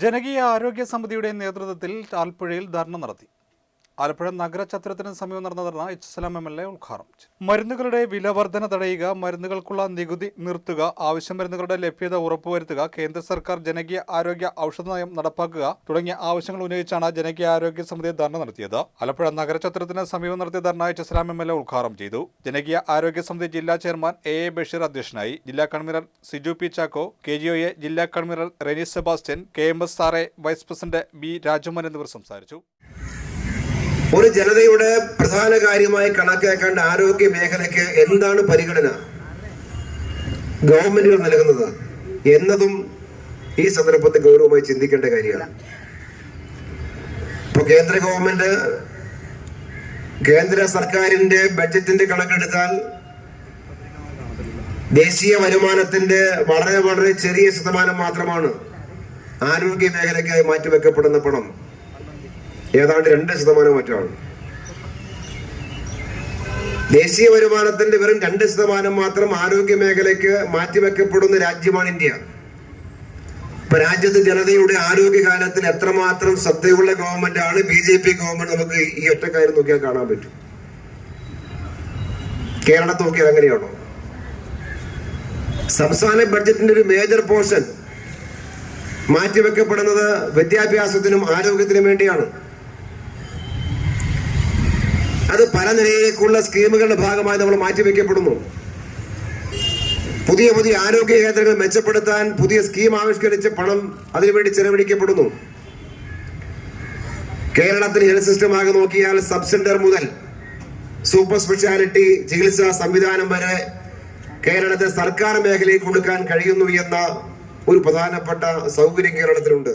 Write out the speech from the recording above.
ജനകീയ ആരോഗ്യ സമിതിയുടെ നേതൃത്വത്തിൽ ആലപ്പുഴയിൽ ധർണ നടത്തി. ആലപ്പുഴ നഗര ചത്വരത്തിന് സമീപം നടന്ന ധർണ എച്ച്. MLA ഉദ്ഘാടനം ചെയ്തു. മരുന്നുകളുടെ വില വർധന തടയുക, മരുന്നുകൾക്കുള്ള നികുതി നിർത്തുക, ആവശ്യ മരുന്നുകളുടെ ലഭ്യത ഉറപ്പുവരുത്തുക, കേന്ദ്ര സർക്കാർ ജനകീയ ആരോഗ്യ ഔഷധ നയം നടപ്പാക്കുക തുടങ്ങിയ ആവശ്യങ്ങൾ ഉന്നയിച്ചാണ് ജനകീയ ആരോഗ്യ സമിതി ധർണ നടത്തിയത്. ആലപ്പുഴ നഗര ചത്വരത്തിന് സമീപം നടത്തിയ ധർണ എച്ച്. MLA ഉദ്ഘാടനം ചെയ്തു. ജനകീയ ആരോഗ്യ സമിതി ജില്ലാ ചെയർമാൻ A. ബഷീർ അധ്യക്ഷനായി. ജില്ലാ convener Siju P Chacko, KGOA ജില്ലാ കൺവീനർ റെനീസ് സെബാസ്റ്റ്യൻ, KMS സാറെ, വൈസ് പ്രസിഡന്റ് B. രാജുമോൻ എന്നിവർ സംസാരിച്ചു. ഒരു ജനതയുടെ പ്രധാന കാര്യമായി കണക്കാക്കേണ്ട ആരോഗ്യ മേഖലയ്ക്ക് എന്താണ് പരിഗണന ഗവൺമെന്റുകൾ നൽകുന്നത് എന്നതും ഈ സന്ദർഭത്തിൽ ഗൗരവമായി ചിന്തിക്കേണ്ട കാര്യമാണ്. ഇപ്പൊ കേന്ദ്ര സർക്കാരിന്റെ ബഡ്ജറ്റിന്റെ കണക്കെടുത്താൽ ദേശീയ വരുമാനത്തിന്റെ വളരെ വളരെ ചെറിയ ശതമാനം മാത്രമാണ് ആരോഗ്യ മേഖലയ്ക്കായി മാറ്റിവെക്കപ്പെടുന്ന പണം. ഏതാണ്ട് 2% മറ്റാണ്. ദേശീയ വരുമാനത്തിന്റെ വെറും 2% മാത്രം ആരോഗ്യ മേഖലയ്ക്ക് മാറ്റിവെക്കപ്പെടുന്ന രാജ്യമാണ് ഇന്ത്യ. ഇപ്പൊ രാജ്യത്തെ ജനതയുടെ ആരോഗ്യകാലത്തിൽ എത്രമാത്രം ശ്രദ്ധയുള്ള ഗവൺമെന്റ് ആണ് BJP ഗവൺമെന്റ് നമുക്ക് ഈ ഒറ്റക്കാര്യം നോക്കിയാൽ കാണാൻ പറ്റും. കേരളത്തെ നോക്കിയാൽ അങ്ങനെയാണോ? സംസ്ഥാന ബഡ്ജറ്റിന്റെ ഒരു മേജർ പോർഷൻ മാറ്റിവെക്കപ്പെടുന്നത് വിദ്യാഭ്യാസത്തിനും ആരോഗ്യത്തിനും വേണ്ടിയാണ്. അത് പല നിലയിലേക്കുള്ള സ്കീമുകളുടെ ഭാഗമായി നമ്മൾ മാറ്റിവെക്കപ്പെടുന്നു. പുതിയ ആരോഗ്യ കേന്ദ്രങ്ങൾ മെച്ചപ്പെടുത്താൻ പുതിയ സ്കീം ആവിഷ്കരിച്ച് പണം അതിനുവേണ്ടി ചെലവഴിക്കപ്പെടുന്നു. കേരളത്തിൽ ഹെൽത്ത് സിസ്റ്റം ആകെ നോക്കിയാൽ സബ് സെന്റർ മുതൽ സൂപ്പർ സ്പെഷ്യാലിറ്റി ചികിത്സാ സംവിധാനം വരെ കേരളത്തെ സർക്കാർ മേഖലയിൽ കൊടുക്കാൻ കഴിയുന്നു എന്ന ഒരു പ്രധാനപ്പെട്ട സൗകര്യം കേരളത്തിലുണ്ട്.